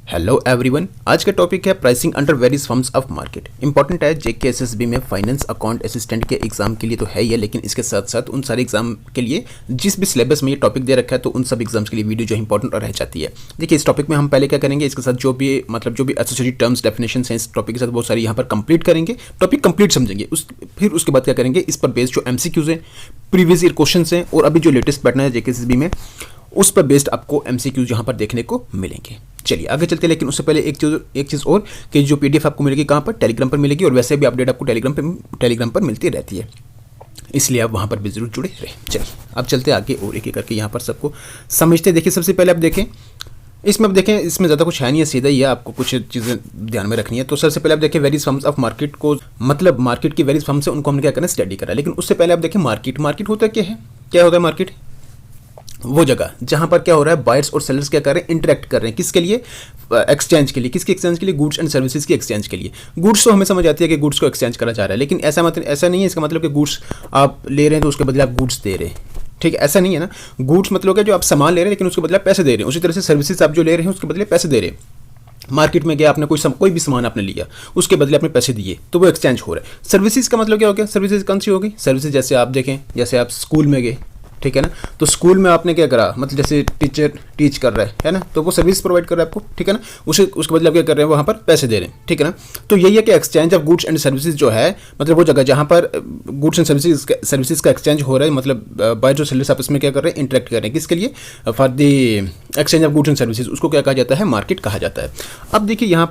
Hello everyone, आज का topic है pricing under various forms of market. Important है जेके एसएसबी में फाइनेंस अकाउंट असिस्टेंट के एग्जाम के लिए तो है ही, लेकिन इसके साथ साथ उन सारे एग्जाम के लिए जिस भी सिलेबस में ये टॉपिक दे रखा है तो उन सब एग्जाम्स के लिए वीडियो जो इंपॉर्टेंट रह जाती है। देखिए, इस टॉपिक में हम पहले क्या करेंगे, इसके साथ जो भी एसोसिएटेड टर्म्स डेफिनेशन हैं इस टॉपिक के साथ बहुत सारी यहाँ पर कंप्लीट करेंगे, टॉपिक कंप्लीट समझेंगे। फिर उसके बाद क्या करेंगे, इस पर बेस्ड जो एमसीक्यूज हैं, प्रीवियस ईयर क्वेश्चन हैं और अभी जो लेटेस्ट पैटर्न है जेके एसएसबी में उस पर बेस्ड आपको एमसीक्यूज यहाँ पर देखने को मिलेंगे। चलिए आगे चलते हैं, लेकिन उससे पहले एक चीज़ और कि जो पीडीएफ आपको मिलेगी कहाँ पर, टेलीग्राम पर मिलेगी, और वैसे भी अपडेट आपको टेलीग्राम पर मिलती रहती है, इसलिए आप वहाँ पर भी जरूर जुड़े रहें। चलिए अब चलते हैं आगे और एक एक करके यहाँ पर सबको समझते। देखिए, सबसे पहले आप देखें इसमें ज़्यादा कुछ है नहीं है, सीधा ही है, आपको कुछ चीज़ें ध्यान में रखनी है। तो सबसे पहले आप देखें वेरियस फॉर्म्स ऑफ मार्केट को, मतलब मार्केट की वेरियस फॉर्म्स से उनको हमने क्या करना है, स्टडी करा। लेकिन उससे पहले आप देखें मार्केट होता क्या है, क्या होता है मार्केट, वो जगह जहां पर क्या हो रहा है, बायर्स और सेलर्स क्या कर रहे हैं, इंटरेक्ट कर रहे हैं। किसके लिए, एक्सचेंज के लिए। किसके एक्सचेंज के लिए, गुड्स एंड सर्विसेज की एक्सचेंज के लिए। गुड्स तो हमें समझ आती है कि गुड्स को एक्सचेंज करा जा रहा है, लेकिन ऐसा नहीं है। इसका मतलब कि गुड्स आप ले रहे हैं तो उसके बदले आप गुड्स दे रहे हैं, ठीक है, ऐसा नहीं है ना। गुड्स मतलब क्या, जो आप सामान ले रहे हैं लेकिन उसके बदले आप पैसे दे रहे हैं। उसी तरह से सर्विसेज आप जो ले रहे हैं उसके बदले पैसे दे रहे हैं। मार्केट में गया, आपने कोई भी सामान आपने लिया, उसके बदले आपने पैसे दिए, तो वो एक्सचेंज हो रहा है। सर्विसेज का मतलब क्या हो गया, सर्विसेज कौन सी होगी, सर्विसेज जैसे आप देखें, जैसे आप स्कूल में गए, ठीक है ना, तो स्कूल में आपने क्या करा, मतलब जैसे टीचर टीच कर रहा है ना, तो वो सर्विस प्रोवाइड कर रहा है आपको, ठीक है ना, उसके बदले आप क्या कर रहे हैं, वहाँ पर पैसे दे रहे हैं, ठीक है ना। तो यही है कि exchange of goods and services जो है, मतलब वो जगह जहाँ पर गुड्स एंड सर्विसेज का एक्सचेंज हो रहा है, मतलब बाय जो सेलर्स आपस में क्या कर रहे हैं, इंटरेक्ट कर रहे हैं। किसके लिए, for the exchange of goods and services, उसको क्या कहा जाता है, मार्केट कहा जाता है। अब देखिए यहाँ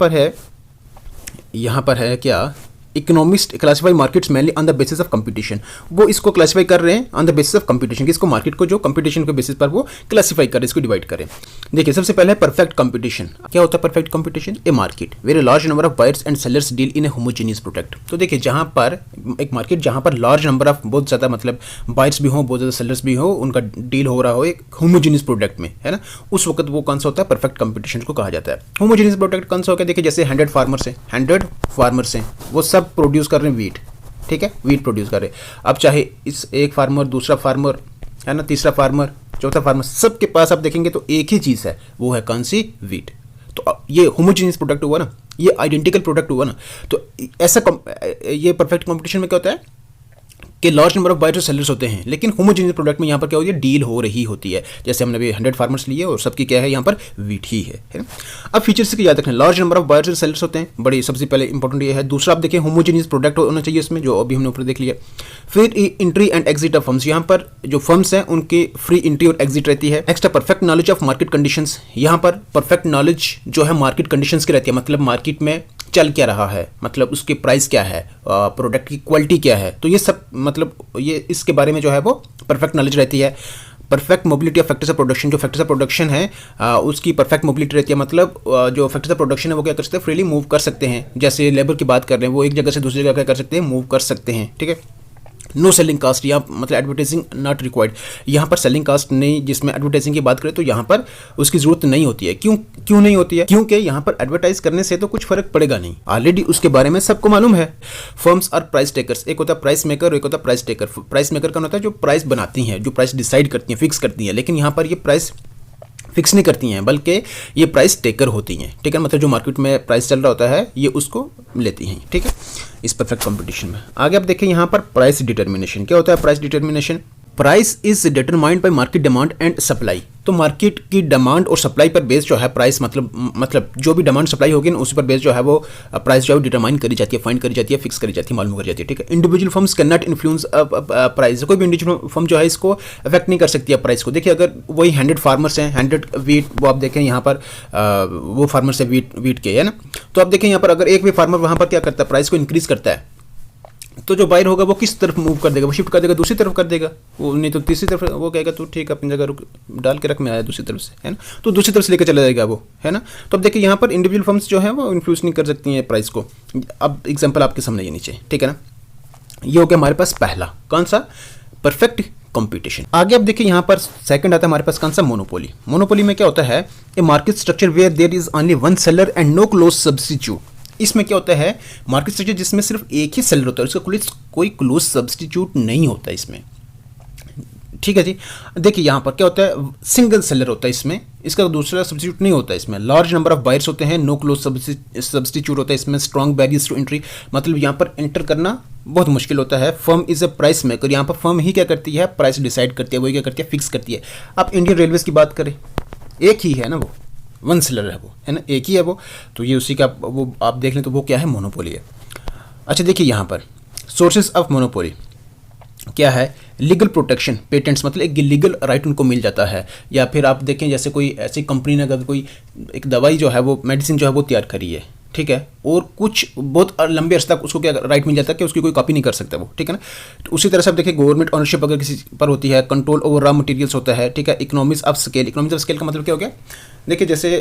पर है क्या, economist classify markets mainly on the basis of competition. वो इसको क्लासीफाई कर रहे हैं on the basis of competition, किसको, मार्केट को, जो कंपटीशन के बेसिस पर वो क्लासीफाई कर रहे हैं, इसको डिवाइड करें। देखिए सबसे पहले है परफेक्ट कंपटीशन। क्या होता है perfect competition, a market where large number of buyers and sellers deal in a homogeneous product. तो देखिए जहाँ पर एक मार्केट जहाँ पर लार्ज नंबर ऑफ, बहुत ज़्यादा मतलब बायर्स भी हो, बहुत ज़्यादा सेलर्स भी हो, उनका डील हो रहा हो एक होमोजेनियस प्रोडक्ट में, है ना, उस वक्त वो कौन सा होता है, परफेक्ट कंपटीशन को कहा जाता है। होमोजेनियस प्रोडक्ट कौन सा होगा, देखिए जैसे 100 फार्मर्स हैं, वो सब प्रोड्यूस कर रहे हैं वीट, ठीक है, वीट प्रोड्यूस कर रहे हैं। अब चाहे इस एक फार्मर, दूसरा फार्मर, है ना, तीसरा फार्मर, चौथा फार्मर, सबके पास आप देखेंगे तो एक ही चीज़ है, वो है कौन सी, वीट। तो ये होमोजेनियस प्रोडक्ट हुआ ना, ये आइडेंटिकल प्रोडक्ट हुआ ना। तो ऐसा ये परफेक्ट कंपटीशन में क्या होता है कि लार्ज नंबर ऑफ बायर्स और सेलर्स होते हैं, लेकिन होमोजेनियस प्रोडक्ट में यहाँ पर क्या होती है, डील हो रही होती है। जैसे हमने अभी 100 फार्मर्स लिए और सबकी क्या है, यहाँ पर वीट ही है ना। अब फीचर्स की याद रखना, लार्ज नंबर ऑफ बायर्स और सेलर्स होते हैं, बड़ी सबसे पहले इंपॉर्टेंट ये है। दूसरा आप देखें, होमोजेनियस प्रोडक्ट होना चाहिए इसमें, जो अभी हमने ऊपर देख लिया। फिर entry and exit of firms, यहाँ पर जो फर्म्स हैं उनकी फ्री एंट्री और एग्जिट रहती है। Next perfect knowledge of market conditions, यहाँ पर परफेक्ट नॉलेज जो है मार्केट कंडीशंस की रहती है, मतलब मार्केट में चल क्या रहा है, मतलब उसके प्राइस क्या है, प्रोडक्ट की क्वालिटी क्या है, तो ये सब मतलब ये इसके बारे में जो है वो परफेक्ट नॉलेज रहती है। Perfect mobility of factors of production, जो फैक्टर्स ऑफ प्रोडक्शन है उसकी परफेक्ट मोबिलिटी रहती है, मतलब जो फैक्टर्स ऑफ प्रोडक्शन है वो क्या कर सकते हैं, फ्रीली मूव कर सकते हैं। जैसे लेबर की बात कर रहे हैं, वो एक जगह से दूसरी जगह क्या कर सकते हैं, मूव कर सकते हैं, ठीक है। नो सेलिंग कास्ट, या मतलब एडवर्टाइजिंग नॉट रिक्वायर्ड, यहाँ पर सेलिंग कास्ट नहीं, जिसमें एडवर्टाइजिंग की बात करें तो यहाँ पर उसकी जरूरत नहीं होती है। क्यों नहीं होती है, क्योंकि यहाँ पर एडवर्टाइज करने से तो कुछ फर्क पड़ेगा नहीं, ऑलरेडी उसके बारे में सबको मालूम है। फर्म्स आर प्राइस टेकर्स, एक होता है प्राइस मेकर और एक होता है प्राइस टेकर। प्राइस मेकर कौन होता है, जो प्राइस बनाती हैं, जो प्राइस डिसाइड करती हैं, फिक्स करती हैं, लेकिन यहाँ पर ये प्राइस फिक्स नहीं करती हैं, बल्कि ये प्राइस टेकर होती हैं, ठीक है, मतलब जो मार्केट में प्राइस चल रहा होता है ये उसको लेती हैं, ठीक है, इस परफेक्ट कंपटीशन में। आगे आप देखें यहाँ पर प्राइस डिटर्मिनेशन। क्या होता है price determination, price is determined by market demand and supply. तो मार्केट की डिमांड और सप्लाई पर बेस जो है प्राइस, मतलब जो भी डिमांड सप्लाई होगी ना उसी पर बेस जो है वो प्राइस जो है डिटरमाइन करी जाती है, फाइंड करी जाती है, फिक्स करी जाती है, मालूम करी जाती है, ठीक है। Individual firms can not influence price, कोई भी इंडिविजुअल फर्म जो है इसको अफेक्ट नहीं कर सकती है प्राइस को। देखिए अगर वही 100 फार्मर्स हैं, 100 वीट, वो आप देखें यहाँ पर वो फार्मर्स है वीट के, है ना, तो आप देखें यहाँ पर अगर एक भी फार्मर वहाँ पर क्या करता है, प्राइस को इंक्रीज करता है, तो जो बायर होगा वो किस तरफ मूव कर देगा, वो शिफ्ट कर देगा, दूसरी तरफ कर देगा, वो नहीं तो तीसरी तरफ वो कहेगा तो ठीक है अपनी जगह रुक डाल के रख, में आया दूसरी तरफ से, है ना, तो दूसरी तरफ से लेकर चला जाएगा वो, है ना। तो अब देखिए यहाँ पर इंडिविजुअल फर्म्स जो है वो इन्फ्लुएंस नहीं कर सकती हैं प्राइस को। अब एग्जांपल आपके सामने ये नीचे, ठीक है ना, ये हो गया हमारे पास पहला, कौन सा, परफेक्ट कंपटीशन। आगे आप देखिए यहाँ पर सेकंड आता है हमारे पास कौन सा, मोनोपोली। मोनोपोली में क्या होता है, a market structure where there is only one seller and no close substitute. इसमें क्या होता है, मार्केट स्ट्रक्चर जिसमें सिर्फ एक ही सेलर होता है, उसका कोई क्लोज सब्स्टिट्यूट नहीं होता इसमें। ठीक है जी। देखिए यहाँ पर क्या होता है, सिंगल सेलर होता है इसमें, इसका दूसरा सब्स्टिट्यूट नहीं होता है इसमें। लार्ज नंबर ऑफ बायर्स होते हैं, नो क्लोज सब्स्टिट्यूट होता है इसमें। स्ट्रॉन्ग बैरियर्स टू एंट्री, मतलब यहाँ पर एंटर करना बहुत मुश्किल होता है। Firm is a price maker, यहाँ पर फर्म ही क्या करती है, प्राइस डिसाइड करती है, वही क्या करती है, फिक्स करती है। आप इंडियन रेलवेज की बात करें, एक ही है ना, वो वन सेलर है, वो है ना, एक ही है वो, तो ये उसी का वो आप देख लें तो वो क्या है, मोनोपोली है। अच्छा देखिए यहाँ पर सोर्सेज ऑफ मोनोपोली क्या है, लीगल प्रोटेक्शन, पेटेंट्स, मतलब एक लीगल राइट उनको मिल जाता है। या फिर आप देखें जैसे कोई ऐसी कंपनी ने अगर कोई एक दवाई जो है वो मेडिसिन जो है वो तैयार करी है, ठीक है, और कुछ बहुत लंबे अर्से तक उसको क्या राइट मिल जाता है कि उसकी कोई कॉपी नहीं कर सकता वो, ठीक है ना। तो उसी तरह से आप देखिए गवर्नमेंट ओनरशिप अगर किसी पर होती है, कंट्रोल ओवर रॉ मटेरियल्स होता है, ठीक है। Economics of scale, economics of scale का मतलब क्या हो गया, देखिए जैसे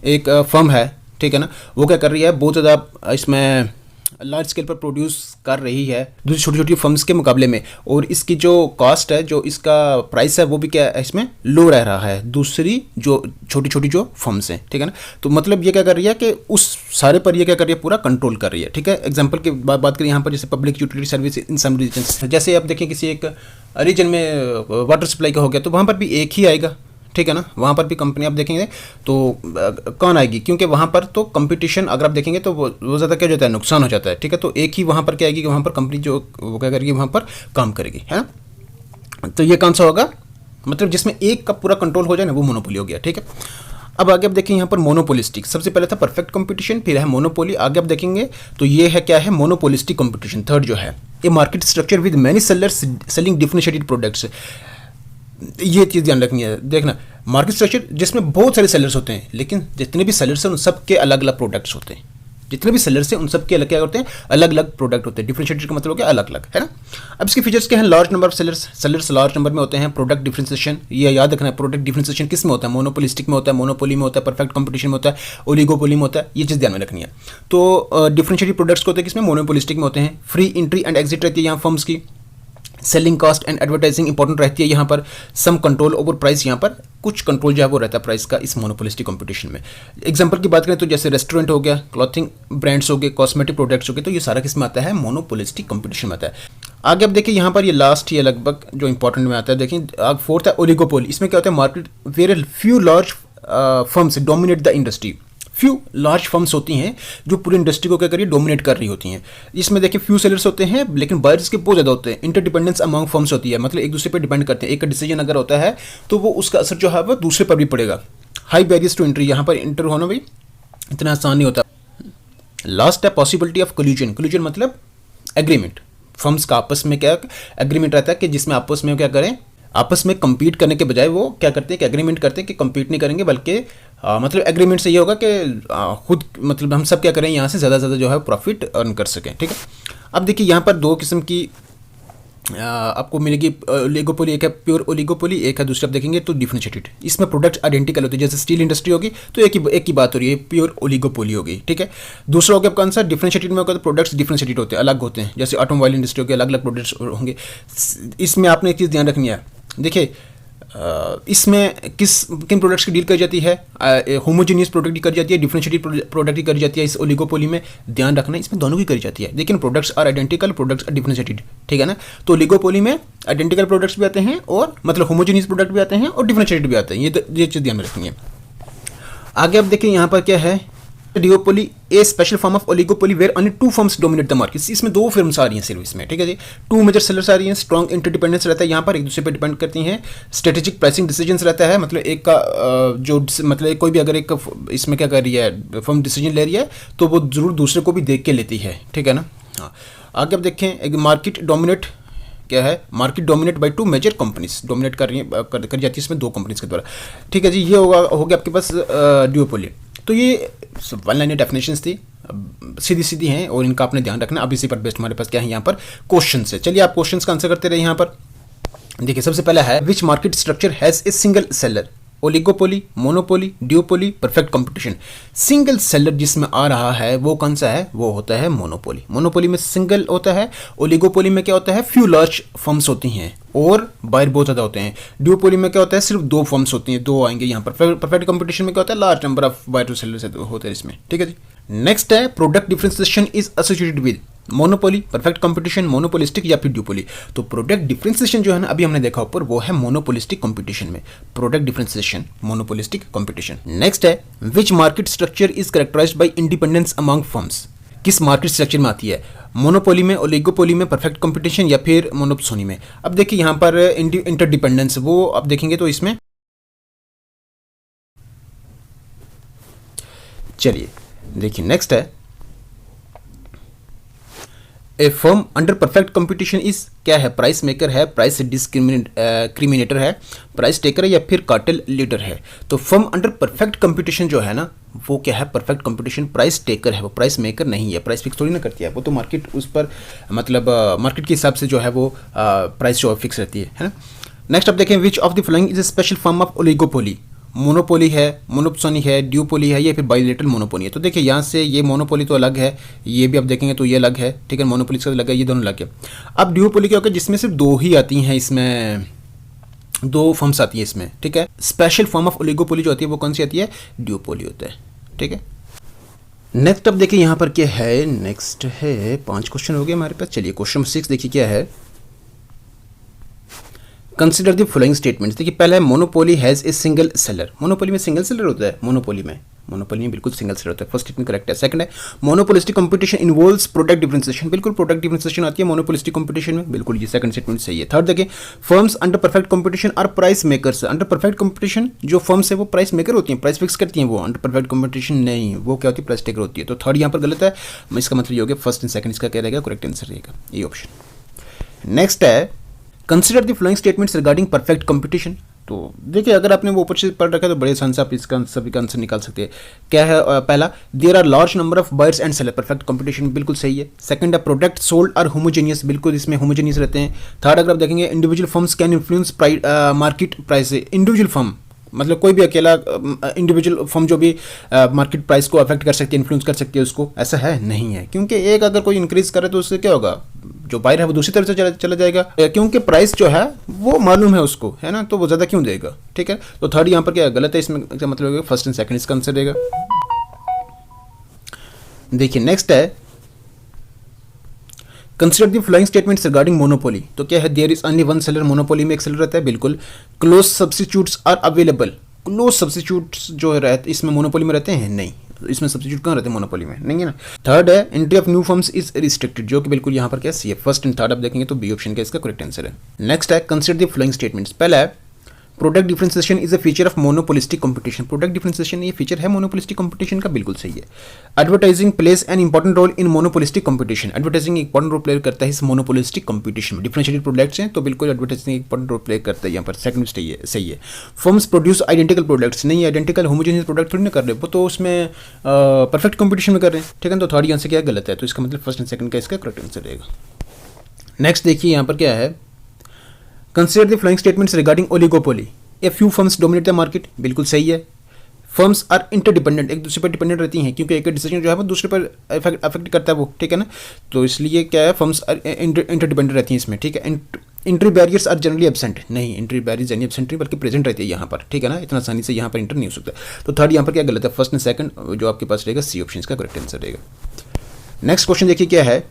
एक फर्म है, ठीक है ना, वो क्या कर रही है, बहुत ज़्यादा इसमें लार्ज स्केल पर प्रोड्यूस कर रही है दूसरी छोटी छोटी फर्म्स के मुकाबले में, और इसकी जो कॉस्ट है, जो इसका प्राइस है, वो भी क्या है इसमें लो रह रहा है दूसरी जो छोटी छोटी जो फर्म्स हैं, ठीक है ना। तो मतलब ये क्या कर रही है कि उस सारे पर ये क्या कर रही है, पूरा कंट्रोल कर रही है, ठीक है। एग्जांपल की बात करें यहाँ पर, जैसे public utility service in some region, जैसे आप देखें किसी एक रीजन में वाटर सप्लाई का हो गया तो वहाँ पर भी एक ही आएगा, ठीक है ना। वहाँ पर भी कंपनी आप देखेंगे तो कौन आएगी, क्योंकि वहाँ पर तो कंपटीशन अगर आप देखेंगे तो वो ज़्यादा क्या हो जाता है, नुकसान हो जाता है, ठीक है। तो एक ही वहाँ पर क्या आएगी कि वहाँ पर कंपनी जो वो क्या करेगी, वहाँ पर काम करेगी, है ना। तो ये कौन सा होगा, मतलब जिसमें एक का पूरा कंट्रोल हो जाए ना, वो मोनोपोली हो गया, ठीक है। अब आगे आप देखें यहाँ पर मोनोपोलिस्टिक, सबसे पहले था परफेक्ट कंपटीशन, फिर है मोनोपोली। आगे आप देखेंगे तो ये है क्या है, मोनोपोलिस्टिक कंपटीशन, थर्ड जो है। ये market structure with many sellers selling differentiated products, ये चीज़ ध्यान रखनी है। देखना मार्केट स्ट्रक्चर जिसमें बहुत सारे सेलर्स होते हैं, लेकिन जितने भी सेलर्स हैं उन सब के अलग अलग प्रोडक्ट्स होते हैं। जितने भी सेलर्स हैं उन सब के अलग क्या होते हैं, अलग अलग प्रोडक्ट होते हैं। डिफरेंशिएटेड का मतलब हो गया अलग अलग, है ना। अब इसके फीचर्स क्या हैं, large number of sellers large number में होते हैं। प्रोडक्ट डिफरेंशिएशन, ये याद रखना है, प्रोडक्ट डिफरेंशिएशन किस में होता है, मोनोपोलिस्टिक में होता है, मोनोपोली में होता है, परफेक्ट कंपटीशन में होता है, ओलिगोपोली में होता है, ये चीज़ ध्यान में रखनी है। तो डिफरेंशिएटेड प्रोडक्ट्स होते हैं किसमें, मोनोपोलिस्टिक में होते हैं। फ्री एंट्री एंड एग्जिट रहती है यहाँ फर्म्स की। Selling cost and advertising important रहती है यहाँ पर। सम कंट्रोल ओवर प्राइस, यहाँ पर कुछ कंट्रोल जो है वो रहता है प्राइस का इस मोनोपोलिस्टिक कंपटीशन में। एग्जांपल की बात करें तो जैसे रेस्टोरेंट हो गया, क्लॉथिंग ब्रांड्स हो गए, कॉस्मेटिक प्रोडक्ट्स हो गए, तो ये सारा किस में आता है, मोनोपोलिस्टिक कंपटीशन में आता है। आगे अब देखिए यहाँ पर ये लास्ट ये लगभग जो इंपॉर्टेंट में आता है, देखिए फोर्थ है ओलिगोपोली। इसमें क्या होता है, market where few large firms dominate the industry. Few large firms होती हैं जो पूरी इंडस्ट्री को क्या करिए, डोमिनेट कर रही होती हैं। इसमें देखिए फ्यू सेलर्स होते हैं लेकिन बायर्स के बहुत ज़्यादा होते हैं। इंटरडिपेंडेंस अमंग फर्म्स होती है, मतलब एक दूसरे पर डिपेंड करते हैं। एक का डिसीजन अगर होता है तो वो उसका असर जो है वो दूसरे पर भी पड़ेगा। हाई बैरियर्स टू एंट्री, यहाँ पर इंटर होना भी इतना आसान नहीं होता। लास्ट है पॉसिबिलिटी ऑफ कोल्यूजन। कोल्यूजन मतलब एग्रीमेंट, फर्म्स का आपस में क्या एग्रीमेंट रहता है कि जिसमें आपस में क्या करें, आपस में compete करने के बजाय वो क्या करते हैं कि एग्रीमेंट करते हैं कि compete नहीं करेंगे, बल्कि मतलब एग्रीमेंट से ये होगा कि खुद मतलब हम सब क्या करें, यहाँ से ज़्यादा से ज़्यादा जो है प्रॉफिट अर्न कर सकें, ठीक है। अब देखिए यहाँ पर दो किस्म की आपको मिलेगी ओलिगोपोली, एक है प्योर ओलिगोपोली, एक है दूसरी आप देखेंगे तो डिफरेंशिएटेड। इसमें प्रोडक्ट्स आइडेंटिकल होते हैं, जैसे स्टील इंडस्ट्री होगी तो एक ही बात हो रही है, प्योर ओलिगोपोली होगी, ठीक है। दूसरा हो गया कौन सा, डिफरेंशिएटेड में होगा तो प्रोडक्ट्स डिफरेंशिएटेड होते हैं, अलग होते हैं, जैसे ऑटोमोबाइल इंडस्ट्री होगी अलग अलग प्रोडक्ट्स होंगे। इसमें आपने एक चीज़ ध्यान रखनी है, देखिए इसमें किन प्रोडक्ट्स की डील करी जाती है, होमोजीनियस प्रोडक्ट की करी जाती है, डिफरेंशिएटेड प्रोडक्ट की करी जाती है। इस ओलिगोपोली में ध्यान रखना इसमें दोनों की करी जाती है, लेकिन products are identical, products are differentiated, ठीक है ना। तो ओलिगोपोली में आइडेंटिकल प्रोडक्ट्स भी आते हैं और मतलब होमोजीनियस प्रोडक्ट भी आते हैं और डिफरेंशिएटेड भी आते हैं, ये चीज़ ध्यान में रखनी है। आगे आप देखिए यहाँ पर क्या है, duopoly a special form of oligopoly where only two firms dominate the market. इसमें दो फर्म्स आ रही हैं सिर्फ इसमें, ठीक है जी। टू मेजर सेलर्स आ रही हैं, स्ट्रॉन्ग इंटरडिपेंडेंस रहता है यहाँ पर, एक दूसरे पे डिपेंड करती हैं। स्ट्रेटेजिक प्राइसिंग डिसीजंस रहता है, मतलब एक का जो मतलब कोई भी अगर एक इसमें क्या कर रही है फर्म डिसीजन ले रही है तो वो जरूर दूसरे को भी देख के लेती है, ठीक है ना। हाँ आगे अब देखें, एक मार्केट डोमिनेट क्या है, market dominate by two major companies, dominate कर रही है कर जाती है इसमें दो कंपनीज के द्वारा, ठीक है जी। ये हो गया आपके पास डिओपोली। तो ये वन लाइनर डेफिनेशंस थी, सीधी सीधी हैं और इनका आपने ध्यान रखना। अब इसी पर बेस्ड हमारे पास क्या है यहाँ पर क्वेश्चन है, चलिए आप क्वेश्चंस का आंसर करते रहे। यहाँ पर देखिए सबसे पहला है, which market structure has a single seller, oligopoly, monopoly, duopoly, perfect competition. Single seller जिसमें आ रहा है वो कौन सा है, वो होता है मोनोपोली। मोनोपोली में सिंगल होता है, ओलिगोपोली में क्या होता है, फ्यू लार्ज फर्म्स होती हैं और बायर बहुत ज़्यादा होते हैं। डिओपोली में क्या होता है, सिर्फ दो फर्म्स होती हैं, दो आएंगे यहाँ पर। परफेक्ट कंपटीशन में क्या होता है, large number of buyer to sellers होते हैं इसमें, ठीक है जी। नेक्स्ट है, product differentiation is associated with monopoly, perfect competition, monopolistic या फिर ड्यूपोली। तो प्रोडक्ट डिफरेंशिएशन जो है ना अभी हमने देखा ऊपर, वो है मोनोपोलिस्टिक कंपटीशन में, product differentiation monopolistic competition. Next है which market structure is characterised by independence among firms. किस मार्केट स्ट्रक्चर में आती है, मोनोपोली में, ओलिगोपोली में, परफेक्ट कंपटीशन या फिर मोनोपोसोनी में। अब देखिए यहाँ पर इंटरडिपेंडेंस, वो अब देखेंगे तो इसमें चलिए देखिए नेक्स्ट है a firm under perfect competition is क्या है, प्राइस मेकर है, प्राइस डिस्क्रिमिनेटर है, प्राइस टेकर है या फिर कार्टेल लीडर है। तो फर्म अंडर परफेक्ट कंपटीशन जो है ना वो क्या है, परफेक्ट कंपटीशन प्राइस टेकर है, वो प्राइस मेकर नहीं है, प्राइस फिक्स थोड़ी ना करती है, वो तो मार्केट उस पर मतलब मार्केट के हिसाब से जो है वो प्राइस जो फिक्स रहती है ना। नेक्स्ट अब देखें which of the following is a special form of oligopoly. Monopoly है, मोनोपोसोनी है, ड्यूपोली है या फिर बाइलेटरल मोनोपोली है। तो देखिए यहाँ से ये मोनोपोली तो अलग है, ये भी आप देखेंगे तो ये अलग है, ठीक है, मोनोपोली से अलग है, ये दोनों अलग है। अब ड्यूपोली क्या होगा, जिसमें सिर्फ दो ही आती हैं, इसमें दो फॉर्म्स आती है इसमें, ठीक है। स्पेशल फॉर्म ऑफ ओलिगोपोली जो आती है वो कौन सी आती है, ड्यूपोली होता है, ठीक है। नेक्स्ट अब देखिए यहाँ पर क्या है, नेक्स्ट है 5 क्वेश्चन हो गए हमारे पास। चलिए क्वेश्चन 6 देखिए क्या है, कंसिडर द फॉलोइंग स्टेटमेंट्स। देखिए पहला है monopoly has a single seller. Monopoly में सिंगल सेलर होता है, मोनोपोली में बिल्कुल सिंगल सेलर होता है, फर्स्ट स्टेटमेंट करेक्ट है। सेकंड है monopolistic competition involves product differentiation, बिल्कुल प्रोडक्ट डिफरेंशिएशन आती है मोनोपोलिस्टिक कंपटीशन में, बिल्कुल ये सेकंड स्टेटमेंट सही है। थर्ड देखिए firms under perfect competition are price makers. Under perfect competition जो फर्म्स है वो प्राइस मेकर होती हैं, प्राइस फिक्स करती हैं, वो अंडर परफेक्ट कंपटीशन नहीं, वो क्या होती है, प्राइस टेकर होती है। तो थर्ड यहाँ पर गलत है, इसका मतलब ये हो गया फर्स्ट एंड सेकंड इसका क्या रहेगा, करेक्ट आंसर रहेगा ये ऑप्शन। नेक्स्ट है consider the following statements regarding perfect competition. तो देखिए अगर आपने वो ऊपर से पढ़ रखा है तो बड़े आसान से आप इसका सभी का आंसर निकाल सकते हैं। क्या है पहला, there are large number of buyers and seller, perfect competition बिल्कुल सही है। सेकंड है प्रोडक्ट सोल्ड आर होमोजेनियस, बिल्कुल इसमें होमोजेनियस रहते हैं। थर्ड अगर आप देखेंगे individual firms can influence market price. Individual firm मतलब कोई भी अकेला इंडिविजुअल फर्म जो भी मार्केट प्राइस को अफेक्ट कर सकती है, इन्फ्लुएंस कर सकती है उसको, ऐसा है नहीं है, क्योंकि एक अगर कोई इंक्रीज करे तो उससे क्या होगा, जो बायर है वो दूसरी तरफ से चला जाएगा, क्योंकि प्राइस जो है वो मालूम है उसको, है ना, तो वो ज़्यादा क्यों देगा, ठीक है। तो थर्ड यहाँ पर क्या गलत है, इसमें क्या मतलब फर्स्ट एंड सेकंड इसका आंसर देगा। देखिए नेक्स्ट है consider the following statements regarding monopoly. तो क्या है, there is only one seller, monopoly में एक सेलर रहता है, बिल्कुल। Close substitutes are available, close substitutes जो रहते इसमें मोनोपोली में रहते हैं नहीं, इसमें सब्स्टिट्यूट कहाँ रहते हैं, मोनोपोली में नहीं है ना। थर्ड है entry of new firms is restricted, जो कि बिल्कुल यहाँ पर क्या सी है, फर्स्ट एंड थर्ड आप देखेंगे तो बी ऑप्शन का इसका करेक्ट आंसर है। नेक्स्ट है कंसिडर द फ्लोइंग स्टेटमेंट्स। पहला है product differentiation is a feature of monopolistic competition. Product differentiation ये फीचर है मोनोपोलिस्टिक कंपटीशन का, बिल्कुल सही है। Advertising plays an important role in monopolistic competition. Advertising एक इंपॉर्टेंट रोल प्ले करता है इस मोनोपोलिस्टिक कंपटीशन में। डिफरेंशिएटेड प्रोडक्ट्स हैं तो बिल्कुल एडवर्टाइजिंग एक इंपॉर्टेंट रोल प्ले करता है यहाँ पर, सेकंड सही है। फर्म्स प्रोड्यूस आइडेंटिकल प्रोडक्ट्स, नहीं आइडेंटिकल होमोजेनियस प्रोडक्ट थोड़ी ना कर रहे, वो तो उसमें परफेक्ट कंपटीशन में कर रहे हैं, ठीक है। तो थर्ड आंसर क्या गलत है, तो इसका मतलब फर्स्ट एंड सेकंड का इसका करेक्ट आंसर रहेगा। नेक्स्ट देखिए यहाँ पर क्या है, consider the following statements regarding oligopoly. A few firms dominate the market, बिल्कुल सही है। फर्म्स आर इंटरडिपेंडेंट, एक दूसरे पर डिपेंडेंट रहती हैं, क्योंकि एक डिसीजन जो है वो दूसरे पर अफेक्ट करता है वो, ठीक है ना। तो इसलिए क्या है, फर्म्स आर इंटरडिपेंडेंट रहती हैं इसमें, ठीक है। Entry barriers are generally absent, नहीं एंट्री बैरियर्स जनरली एबसेंट नहीं बल्कि प्रेजेंट रहती है यहाँ पर, ठीक है ना, इतना आसानी से यहाँ पर इंटर नहीं हो सकता। तो थर्ड यहाँ पर क्या गलत है, फर्स्ट एंड सेकंड जो आपके पास रहेगा सी ऑप्शन का करेक्ट आंसर रहेगा। नेक्स्ट क्वेश्चन देखिए क्या है,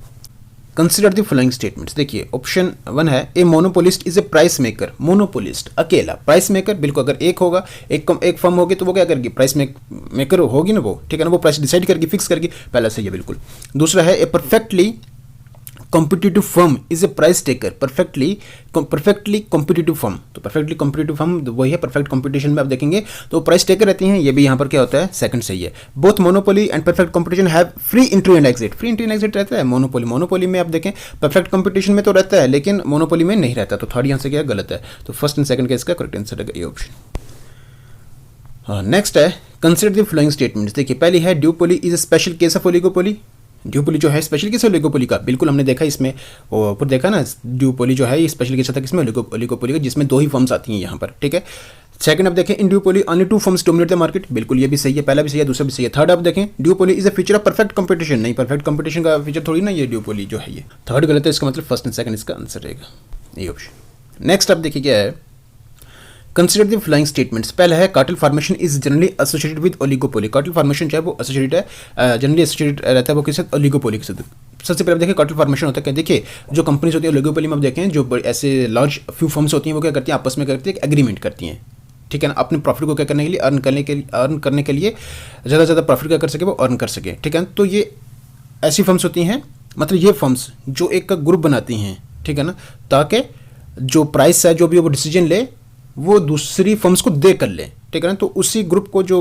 कंसिडर द फॉलोइंग स्टेटमेंट्स। देखिए ऑप्शन 1 है a monopolist is a price maker. Monopolist अकेला, प्राइस मेकर बिल्कुल, अगर एक होगा एक फर्म होगी तो वो क्या करेगी, प्राइस मेकर होगी ना वो, ठीक है ना, वो प्राइस डिसाइड करके फिक्स करके, पहला सही है बिल्कुल। दूसरा है a perfectly competitive firm is a price taker. Perfectly competitive firm, तो परफेक्टली कॉम्पिटिटिव फर्म वही है, परफेक्ट कॉम्पिटिशन में आप देखेंगे तो प्राइस टेकर रहती हैं, ये भी यहाँ पर क्या होता है, सेकंड सही है। Both monopoly and perfect competition have free entry and exit. Free entry and exit रहता है मोनोपोली में आप देखें, परफेक्ट कॉम्पिटिशन में तो रहता है लेकिन मोनोपोली में नहीं रहता। तो थर्ड यहाँ से क्या गलत है, तो फर्स्ट एंड सेकंड का इसका करेक्ट आंसर है ये ऑप्शन। नेक्स्ट है कंसिडर द फ्लोइंग स्टेटमेंट्स। देखिए पहली है duopoly is a special case of oligopoly. Duopoly जो है स्पेशल केस है ओलिगोपोली का, बिल्कुल हमने देखा इसमें ऊपर देखा ना, ड्यूपोली जो है ये स्पेशल केस था किसमें, ओलिगोपोली का, जिसमें दो ही फर्म्स आती हैं यहाँ पर, ठीक है। सेकंड आप देखें in duopoly only 2 firms dominate the market, बिल्कुल ये भी सही है, पहला भी सही है दूसरा भी सही है। थर्ड आप देखें duopoly is a feature of perfect competition, नहीं परफेक्ट कंपटीशन का फीचर थोड़ी ना ये ड्यूपोली जो है ये, थर्ड गलत है, इसका मतलब फर्स्ट एंड सेकंड इसका आंसर रहेगा ये ऑप्शन। नेक्स्ट आप देखिए क्या है, कंसिडर द फ्लाइंग स्टेटमेंट्स। पहला है cartel formation is generally associated with oligopoly. Cartel formation जो है वो एसोसिएटेड है, जनरली एसोसिएटेड रहता है वो किसके साथ, ओलिगोपोली के साथ। सबसे पहले देखिए कार्टेल फॉर्मेशन होता है क्या, देखिए जो कंपनीज होती है ओलिगोपोली में आप देखें जो ऐसे लार्ज फ्यू फर्म्स होती हैं वो क्या करती हैं, आपस में करती है एक एग्रीमेंट करती हैं, ठीक है ना, अपने प्रॉफिट को क्या करने के लिए, अर्न करने के लिए ज़्यादा से ज़्यादा प्रॉफिट क्या कर सके, वो अर्न कर सके, ठीक है। तो ये ऐसी फर्म्स होती हैं, मतलब ये फर्म्स जो एक का ग्रुप बनाती हैं, ठीक है ना, ताकि जो प्राइस है जो भी वो डिसीजन ले वो दूसरी फर्म्स को दे कर ले, ठीक है ना। तो उसी ग्रुप को जो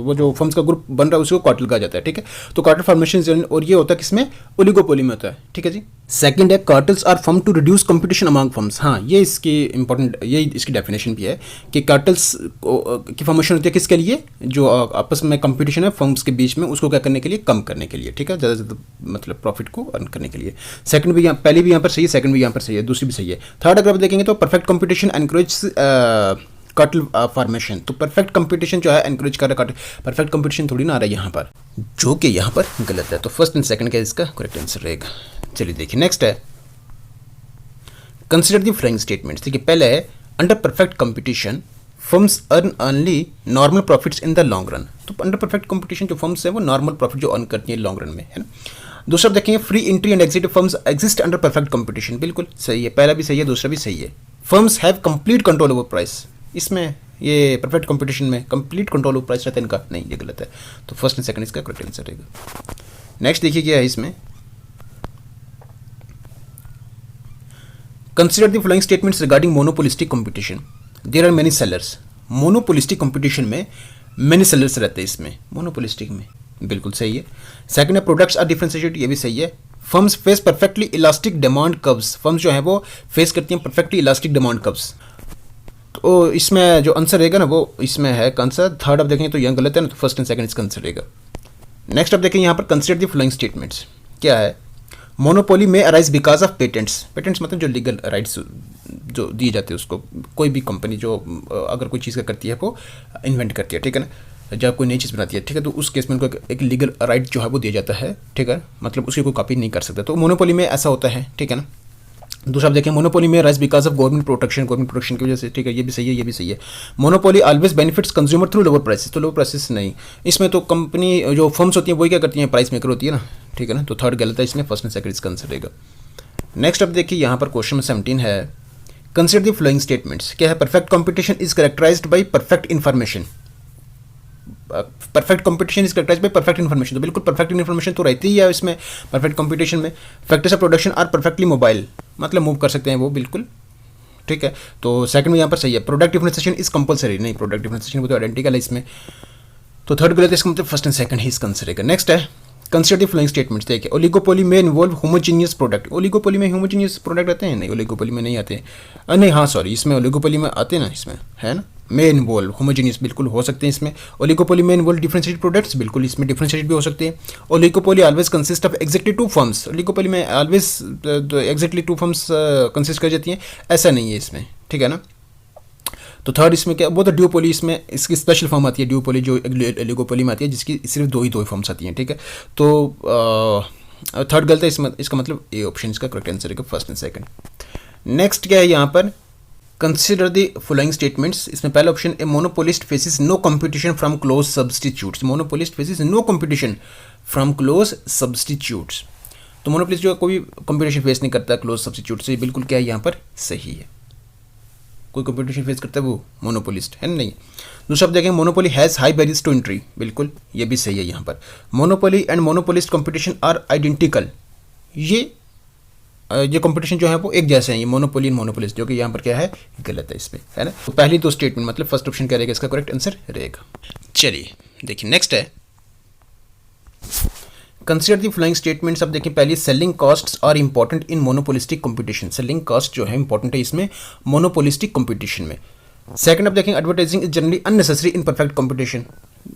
वो जो फर्म्स का ग्रुप बन रहा है उसी को कार्टेल कहा जाता है, ठीक है। तो कार्टेल फॉर्मेशन और ये होता है किसमें, ओलिगोपोली में होता है, ठीक है जी। सेकंड है cartels are form to reduce competition among firms. हाँ, ये इसकी इंपॉर्टेंट, ये इसकी डेफिनेशन भी है कि कार्टेल्स की फॉर्मेशन होती है किसके लिए, जो आपस में कंपटीशन है फर्म्स के बीच में उसको क्या करने के लिए, कम करने के लिए, ठीक है, ज़्यादा से ज़्यादा मतलब प्रॉफिट को अर्न करने के लिए। सेकंड भी यहाँ, पहली भी यहाँ पर सही है, सेकंड भी यहाँ पर सही है, दूसरी भी सही है। थर्ड अगर आप देखेंगे तो perfect competition encourage cartel formation. तो परफेक्ट कंपटीशन जो है एनकरेज कर रहा है, परफेक्ट कंपटीशन थोड़ी ना आ रहा है यहाँ पर, जो कि यहाँ पर गलत है। तो फर्स्ट एंड सेकंड का इसका करेक्ट आंसर रहेगा। चलिए देखिए नेक्स्ट है कंसिडर द फ्लाइंग स्टेटमेंट्स। देखिए पहले है under perfect competition firms earn only normal profits in the long run. तो अंडर परफेक्ट कंपटीशन जो फर्म्स है वो नॉर्मल प्रॉफिट जो अर्न करती है लॉन्ग रन में, है ना। दूसरा देखेंगे free entry and exit firms exist under perfect competition. बिल्कुल सही है, पहला भी सही है, दूसरा भी सही है। Firms have complete control over price. इसमें ये परफेक्ट कंपटीशन में कंप्लीट कंट्रोल ऑफ प्राइस रहता है इनका, नहीं ये गलत है। तो फर्स्ट एंड सेकंड इसका करेक्ट आंसर रहेगा। नेक्स्ट देखिए क्या है इसमें, consider the following statements regarding monopolistic competition. There are many sellers. Monopolistic competition में मेनी सेलर्स रहते हैं इसमें, मोनोपोलिस्टिक में, बिल्कुल सही है। सेकंड है प्रोडक्ट्स आर डिफरेंशिएटेड, ये भी सही है। Firms face perfectly elastic demand curves. Firms जो है वो फेस करती हैं परफेक्टली इलास्टिक डिमांड कर्व्स। तो इसमें जो आंसर रहेगा ना वो इसमें है आंसर। थर्ड आप देखेंगे तो यहाँ गलत है ना, तो फर्स्ट एंड सेकंड इसका आंसर रहेगा। नेक्स्ट आप देखेंगे यहाँ पर कंसिडर द फॉलोइंग स्टेटमेंट्स। क्या है, मोनोपोली में arise because of patents. Patents मतलब जो लीगल राइट्स जो दिए जाते हैं उसको, कोई भी कंपनी जो अगर कोई चीज़ का करती है वो इन्वेंट करती है, ठीक है ना, जब कोई नई चीज़ बनाती है, ठीक है, तो उस केस में उनको एक लीगल राइट जो है वो दिया जाता है, ठीक है, मतलब उसकी कोई कॉपी नहीं कर सकता। तो मोनोपोली में ऐसा होता है, ठीक है ना। दूसरा आप देखें मोनोपोली में rise because of government protection की वजह से, ठीक है, ये भी सही है, ये भी सही है। Monopoly always benefits consumer through lower prices. तो लोअर प्राइसेस नहीं, इसमें तो कंपनी जो फर्म्स होती हैं वही क्या करती हैं, प्राइस मेकर होती है ना, ठीक है ना। तो थर्ड गलत है इसमें, फर्स्ट एंड सेकंड इसका आंसर रहेगा। नेक्स्ट अब देखिए यहाँ पर क्वेश्चन 17 है कंसिडर द फॉलोइंग स्टेटमेंट्स। क्या है, perfect competition is characterised by perfect information. Perfect competition is characterised by perfect information. तो बिल्कुल परफेक्ट इन्फॉर्मेशन तो रहती ही है इसमें परफेक्ट कंपटीशन में। Factors of production are perfectly mobile, मतलब मूव कर सकते हैं वो, बिल्कुल ठीक है। तो सेकंड में यहाँ पर सही है। प्रोडक्ट डिफरेंशिएशन इज कंपलसरी, नहीं प्रोडक्ट डिफरेंशिएशन वो तो आइडेंटिकल है इसमें। तो थर्ड गलत है, इसका मतलब फर्स्ट एंड सेकंड ही इसका आंसर रहेगा। नेक्स्ट है कंसिडर द फॉलोइंग स्टेटमेंट्स। देखिए ओलिगोपोली में इन्वॉल्व होमोजीनियस प्रोडक्ट। ओलिगोपोली में होमोजीनियस प्रोडक्ट आते हैं, नहीं ओलिगोपोली में नहीं आते हैं, नहीं हाँ सॉरी, इसमें ओलिगोपोली में आते हैं ना, इसमें है ना, में इन्वॉल्व होमोजीनियस बिल्कुल हो सकते हैं इसमें। ओलिगोपोली में इन्वॉल्व डिफरेंशिएटेड प्रोडक्ट्स, बिल्कुल इसमें डिफरेंशिएटेड भी हो सकते हैं। Oligopoly always consist of exactly two firms. Oligopoly में always exactly two firms consist कर जाती हैं, ऐसा नहीं है इसमें, ठीक है ना। तो थर्ड इसमें क्या, वो तो ड्यूपोली, इसमें इसकी स्पेशल फॉर्म आती है ड्यूपोली जो ओलिगोपोली में आती है, जिसकी सिर्फ दो ही फॉर्म्स आती हैं, ठीक है। तो थर्ड गलत है इसमें, इसका मतलब ए ऑप्शन इसका करेक्ट आंसर है, फर्स्ट एंड सेकंड। नेक्स्ट क्या है यहाँ पर, कंसिडर द फॉलोइंग स्टेटमेंट्स। इसमें पहला option A monopolist faces no competition from close substitutes. Monopolist faces no competition from close substitutes. तो मोनोपोलिस्ट जो कोई कंपटीशन फेस नहीं करता क्लोज सब्सटीट्यूट से, बिल्कुल क्या है यहाँ पर सही है। कोई कंपटीशन फेस करता है वो मोनोपोलिस्ट है, नहीं। दूसरा आप देखें monopoly has high barriers to entry, बिल्कुल ये भी सही है यहाँ पर। Monopoly and monopolist competition are identical, ये कंपटीशन जो है वो एक जैसे हैं, ये मोनोपोली एंड मोनोपोलिस्ट, जो कि यहाँ पर क्या है गलत है इसमें, है ना। तो पहली दो स्टेटमेंट मतलब फर्स्ट ऑप्शन क्या रहेगा, इसका करेक्ट आंसर रहेगा। चलिए देखिए नेक्स्ट है कंसिडर द फॉलोइंग स्टेटमेंट्स। अब देखिए पहली, selling costs are important in monopolistic competition. Selling cost जो है इंपॉर्टेंट है इसमें मोनोपोलिस्टिक कंपटीशन में। सेकंड अब देखेंगे advertising is generally unnecessary in perfect competition.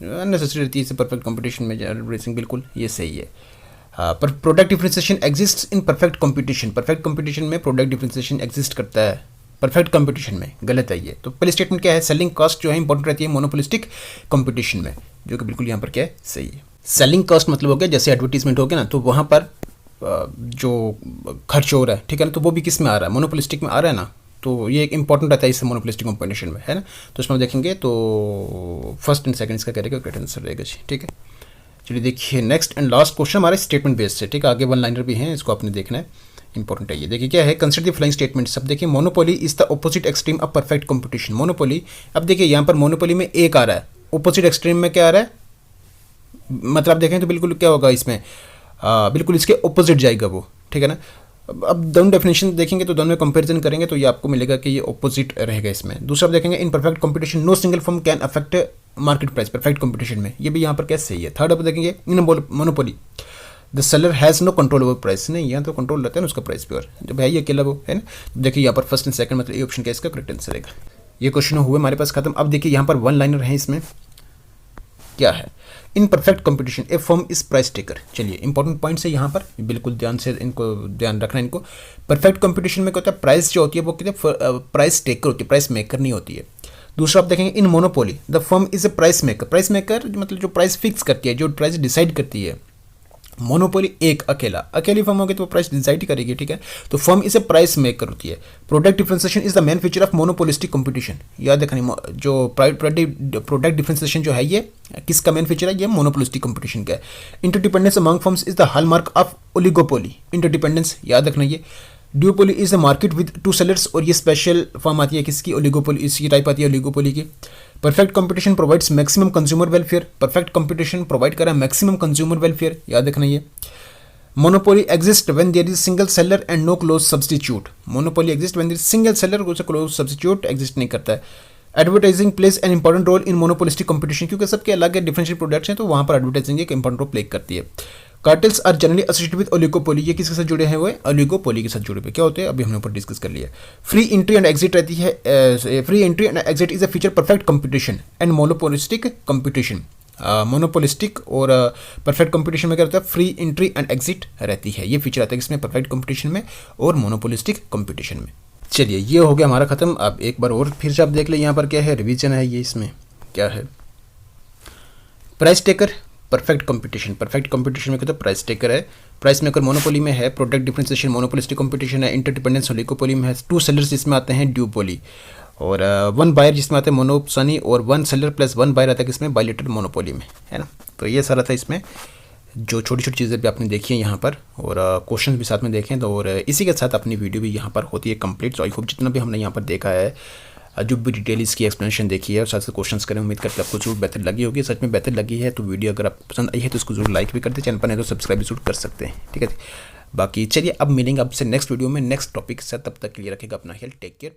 Unnecessary रहती है परफेक्ट कंपटीशन में एडवर्टाइजिंग, बिल्कुल ये सही है। पर प्रोडक्ट डिफरेंशिएशन एग्जिस्ट्स इन परफेक्ट कंपटीशन। परफेक्ट कंपटीशन में प्रोडक्ट डिफरेंशिएशन एग्जिस्ट करता है, परफेक्ट कंपटीशन में गलत है ये। तो पहली स्टेटमेंट क्या है, सेलिंग कॉस्ट जो है इंपॉर्टेंट रहती है मोनोपोलिस्टिक कंपटीशन में, जो कि बिल्कुल यहाँ पर क्या है सही है। सेलिंग कॉस्ट मतलब हो गया जैसे एडवर्टीजमेंट हो गया ना, तो वहाँ पर जो खर्च हो रहा है, ठीक है ना, तो वो भी किस में आ रहा है, मोनोपोलिस्टिक में आ रहा है ना, तो ये एक इंपॉर्टेंट रहता है इससे मोनोपोलिस्टिक कॉम्बिनेशन में, है ना। तो इसमें देखेंगे तो फर्स्ट एंड सेकंड इसका करेगा करेक्ट आंसर रहेगा जी, ठीक है। चलिए देखिए नेक्स्ट एंड लास्ट क्वेश्चन हमारे स्टेटमेंट बेस्ड से, ठीक है। आगे वन लाइनर भी हैं, इसको आपने देखना है, इंपॉर्टेंट है ये। देखिए क्या है, कंसिडर द फॉलोइंग स्टेटमेंट। सब देखिए, monopoly is the opposite extreme of perfect competition. Monopoly, अब देखिए यहाँ पर मोनोपोली में एक आ रहा है, ऑपोजिट एक्सट्रीम में क्या आ रहा है, मतलब देखें तो बिल्कुल क्या होगा इसमें, बिल्कुल इसके ऑपोजिट जाएगा वो, ठीक है ना। अब दोनों डेफिनेशन देखेंगे तो दोनों में कंपैरिजन करेंगे तो ये आपको मिलेगा कि ये ऑपोजिट रहेगा इसमें। दूसरा आप देखेंगे, in perfect competition no single firm can affect market price. Perfect competition में ये भी यहाँ पर कैसे सही है। थर्ड आप देखेंगे, in monopoly the seller has no control over price. नहीं, यहाँ तो कंट्रोल रहता है ना उसका प्राइस पे, और जब है ये अकेला वो, है ना। देखिए यहाँ पर फर्स्ट एंड सेकंड मतलब ये ऑप्शन क्या इसका करेक्ट आंसर रहेगा। ये क्वेश्चन हुए हमारे पास खत्म। अब देखिए यहाँ पर वन लाइनर है, इसमें क्या है, इन perfect competition A firm is price taker. चलिए इंपॉर्टेंट पॉइंट्स है यहाँ पर, बिल्कुल ध्यान से इनको ध्यान रखना है इनको। परफेक्ट कंपटीशन में क्या होता है, प्राइस जो होती है वो कहते हैं प्राइस टेकर होती है, प्राइस मेकर नहीं होती है। दूसरा आप देखेंगे, in monopoly the firm is a price maker. Price maker मतलब जो प्राइस फिक्स करती है, जो प्राइस डिसाइड करती है। मोनोपोली एक अकेली फर्म होगी तो वो प्राइस डिसाइड करेगी, ठीक है। तो firm is a price maker होती है। Product differentiation is the main feature of monopolistic competition. याद रखना, जो प्रोडक्ट डिफरेंशिएशन जो है ये किसका मेन फीचर है, ये मोनोपोलिस्टिक कंपटीशन का है। Interdependence among firms is the hallmark of oligopoly. Interdependence याद रखना, ये duopoly is the market with two sellers, और ये स्पेशल फॉर्म आती है किसकी, ओलिगोपोली, इसकी टाइप आती है ओलिगोपोली की। Perfect competition provides maximum consumer welfare. Perfect competition provide कर रहा है मैक्सिमम कंज्यूमर वेलफेयर, याद रखना ये। Monopoly exist when there is single seller and no close substitute. Monopoly exist when there is single seller, कोई close substitute exist नहीं करता है। Advertising plays an important role in monopolistic competition, क्योंकि सबके अलग डिफरेंशियल प्रोडक्ट्स हैं तो वहाँ पर एडवर्टाइजिंग एक इंपॉर्टेंट रोल प्ले करती है। Cartels are generally associated with oligopoly. ये किसके साथ जुड़े हैं, वो ओलिगोपोली के साथ जुड़े हुए। क्या होते हैं अभी हमने ऊपर डिस्कस कर लिया। फ्री एंट्री एंड एग्जिट रहती है। Free entry and exit is a feature perfect competition and monopolistic competition. Monopolistic और परफेक्ट कंपटीशन में क्या रहता है, फ्री एंट्री एंड एग्जिट रहती है। ये फीचर आता है इसमें परफेक्ट कंपटीशन में और मोनोपोलिस्टिक कंपटीशन में। चलिए ये हो गया हमारा खत्म। अब एक बार और फिर से आप देख लें, यहाँ पर क्या है, रिवीजन है ये, इसमें क्या है, price taker perfect competition. Perfect competition में कहते हैं प्राइस टेकर है। प्राइस मेकर मोनोपोली में है। प्रोडक्ट डिफरेंशिएशन मोनोपोलिस्टिक कंपटीशन है। इंटरडिपेंडेंस ओलिगोपोली में है। टू सेलर्स जिसमें आते हैं ड्यूपोली, और वन बायर जिसमें आते हैं मोनोसनी, और one seller plus one buyer आता है किसमें, बायलेटरल मोनोपोली में, है ना। तो ये सारा था इसमें, जो छोटी छोटी चीज़ें भी आपने देखी हैं यहाँ पर, और क्वेश्चन भी साथ में देखें तो, और इसी के साथ अपनी वीडियो भी यहाँ पर होती है कंप्लीट। तो आई होप जितना भी हमने यहाँ पर देखा है, जो भी डिटेल इसकी एक्सप्लेनेशन देखी है और साथ से क्वेश्चंस करें, उम्मीद करके आपको जरूर बेहतर लगी होगी। सच में बेहतर लगी है तो वीडियो अगर आपको पसंद आई है तो उसको जरूर लाइक भी कर दे, चैनल पर नहीं तो सब्सक्राइब भी जरूर कर सकते हैं, ठीक है। बाकी चलिए अब मिलेंगे आपसे नेक्स्ट वीडियो में नेक्स्ट टॉपिक से, तब तक के लिए रखेगा अपना हेल्थ, टेक केयर।